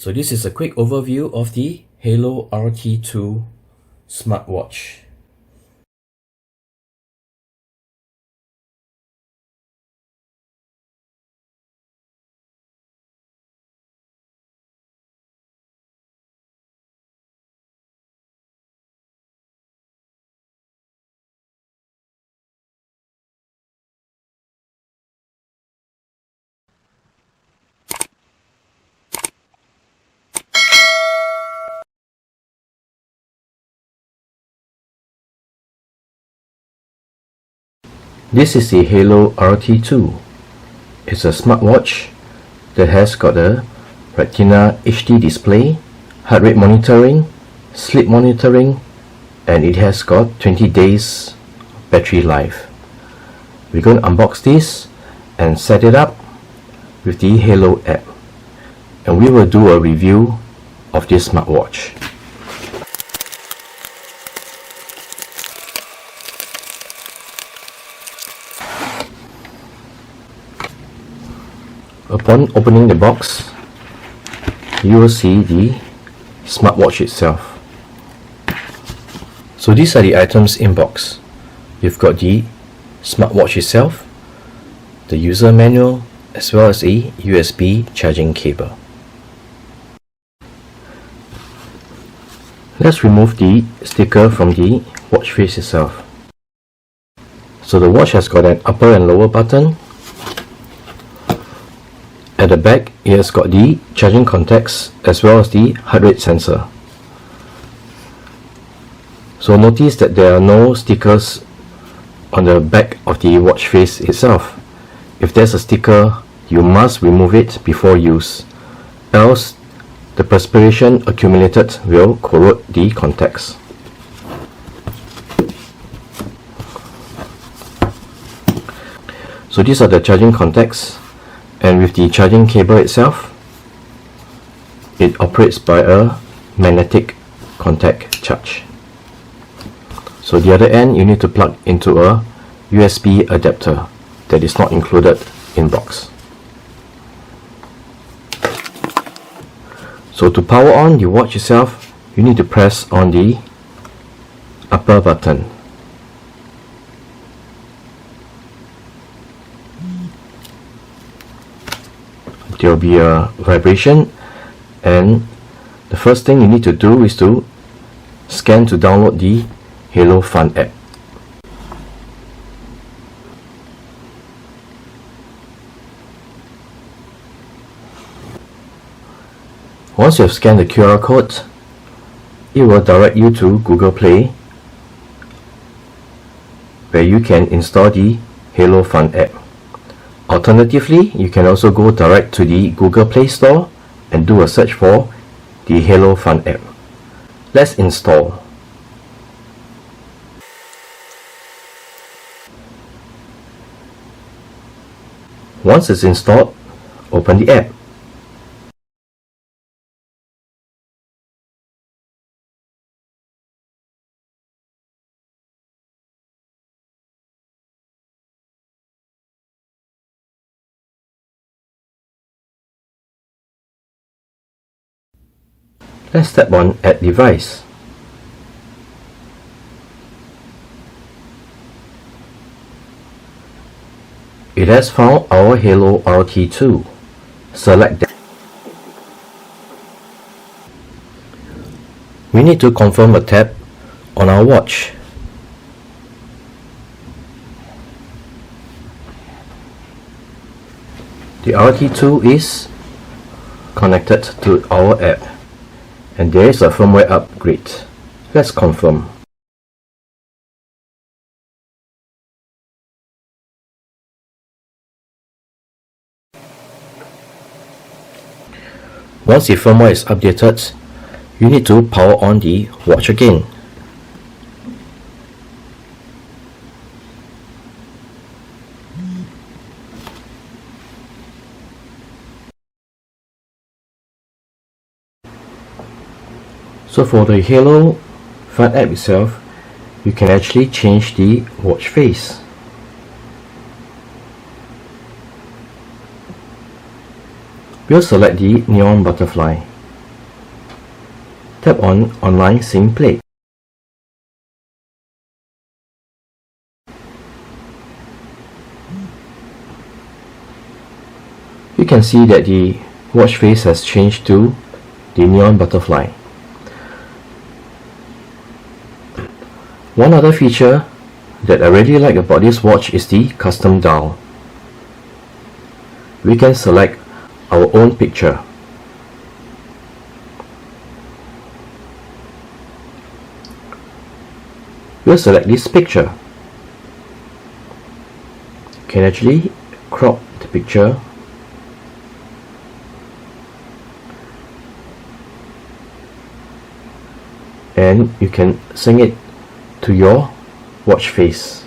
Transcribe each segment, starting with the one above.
So this is a quick overview of the Haylou RT2 Smart Watch. This is the Haylou RT2. It's a smartwatch that has got a Retina HD display, heart rate monitoring, sleep monitoring, and it has got 20 days battery life. We're going to unbox this and set it up with the Haylou app, and we will do a review of this smartwatch. Upon opening the box, you will see the smartwatch itself. So these are the items in box. You've got the smartwatch itself, the user manual, as well as a USB charging cable. Let's remove the sticker from the watch face itself. So the watch has got an upper and lower button. At the back, it has got the charging contacts as well as the heart rate sensor. So notice that there are no stickers on the back of the watch face itself. If there's a sticker, you must remove it before use, else the perspiration accumulated will corrode the contacts. So these are the charging contacts. And with the charging cable itself, it operates by a magnetic contact charge. So the other end, you need to plug into a USB adapter that is not included in box. So to power on the watch itself, you need to press on the upper button. There will be a vibration, and the first thing you need to do is to scan to download the HAYLOU Fun App. Once you have scanned the QR code, it will direct you to Google Play, where you can install the HAYLOU Fun App. Alternatively, you can also go direct to the Google Play Store and do a search for the HAYLOU Fun App. Let's install. Once it's installed, open the app. Let's tap on Add Device. It has found our Haylou RT2. Select that. We need to confirm a tap on our watch. The RT2 is connected to our app, and there is a firmware upgrade. Let's confirm. Once the firmware is updated, you need to power on the watch again. So for the HAYLOU Fun App itself, you can actually change the watch face. We'll select the neon butterfly. tap on Online SYNC Plate. You can see that the watch face has changed to the neon butterfly. One other feature that I really like about this watch is the custom dial. We can select our own picture. We'll select this picture. You can actually crop the picture and you can sync it to your watch face.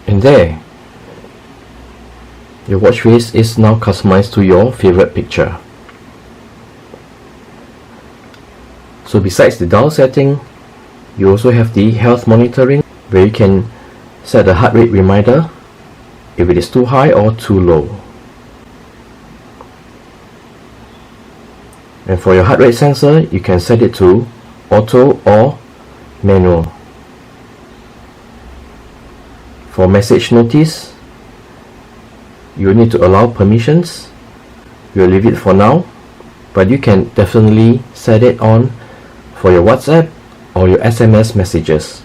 And there, your watch face is now customized to your favorite picture. So besides the dial setting, you also have the health monitoring, where you can set the heart rate reminder if it is too high or too low. And for your heart rate sensor, you can set it to auto or manual. For message notice, you need to allow permissions. We'll leave it for now, but you can definitely set it on for your WhatsApp or your SMS messages.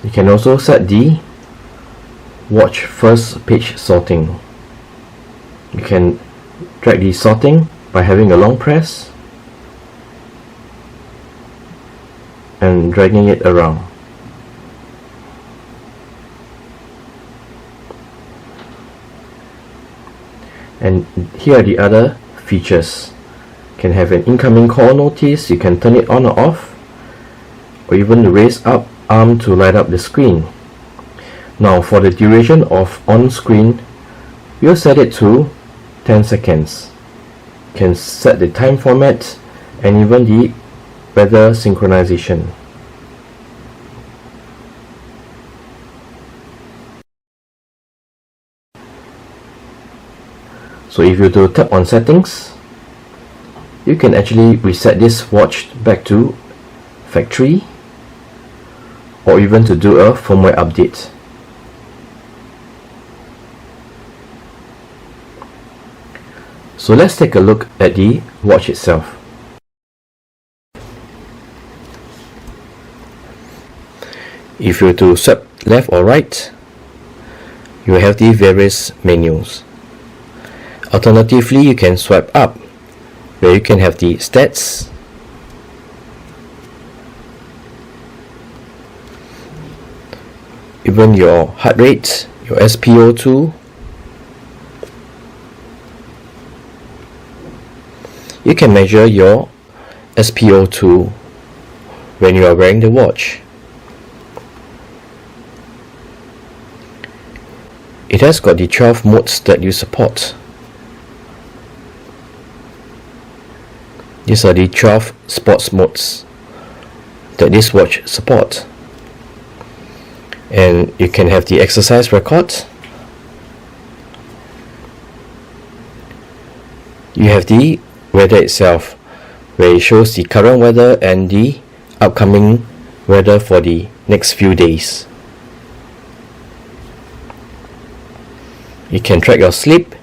You can also set the watch first page sorting. You can drag the sorting by having a long press and dragging it around. And here are the other features. You can have an incoming call notice, you can turn it on or off, or even raise up arm to light up the screen. Now for the duration of on screen, we'll set it to 10 seconds. You can set the time format and even the weather synchronization. So if you do tap on settings, you can actually reset this watch back to factory, or even to do a firmware update. So let's take a look at the watch itself. If you were to swipe left or right, you have the various menus. Alternatively, you can swipe up, where you can have the stats, even your heart rate, your SpO2. You can measure your SpO2 when you are wearing the watch. It has got the 12 modes that you support. These are the 12 sports modes that this watch supports. And you can have the exercise record. You have the weather itself, where it shows the current weather and the upcoming weather for the next few days. You can track your sleep,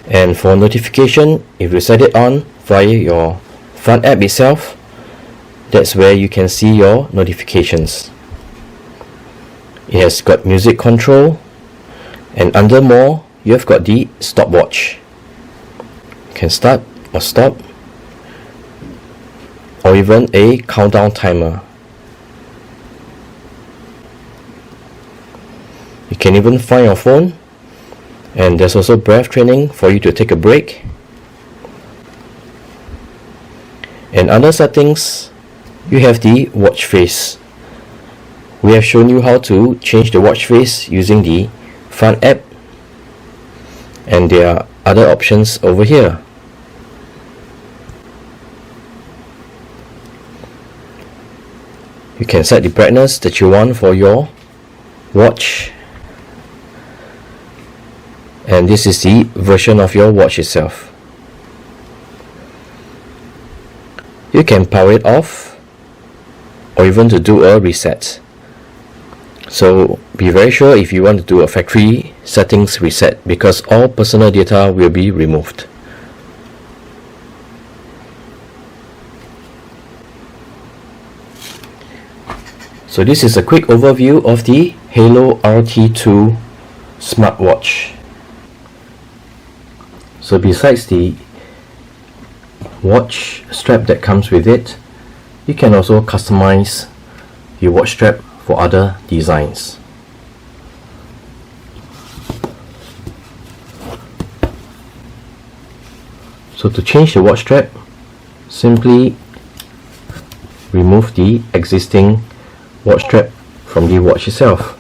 and for notification, if you set it on via your Fun app itself, that's where you can see your notifications. It has got music control, and under more, you have got the stopwatch. You can start or stop, or even a countdown timer. You can even find your phone, and there's also breath training for you to take a break. And under settings, you have the watch face. We have shown you how to change the watch face using the Fun app, and there are other options over here. You can set the brightness that you want for your watch, and this is the version of your watch itself. You can power it off or even to do a reset. So be very sure if you want to do a factory settings reset, because all personal data will be removed. So this is a quick overview of the Haylou RT2 Smart Watch. So besides the watch strap that comes with it, you can also customize your watch strap for other designs. So to change the watch strap, simply remove the existing watch strap from the watch itself.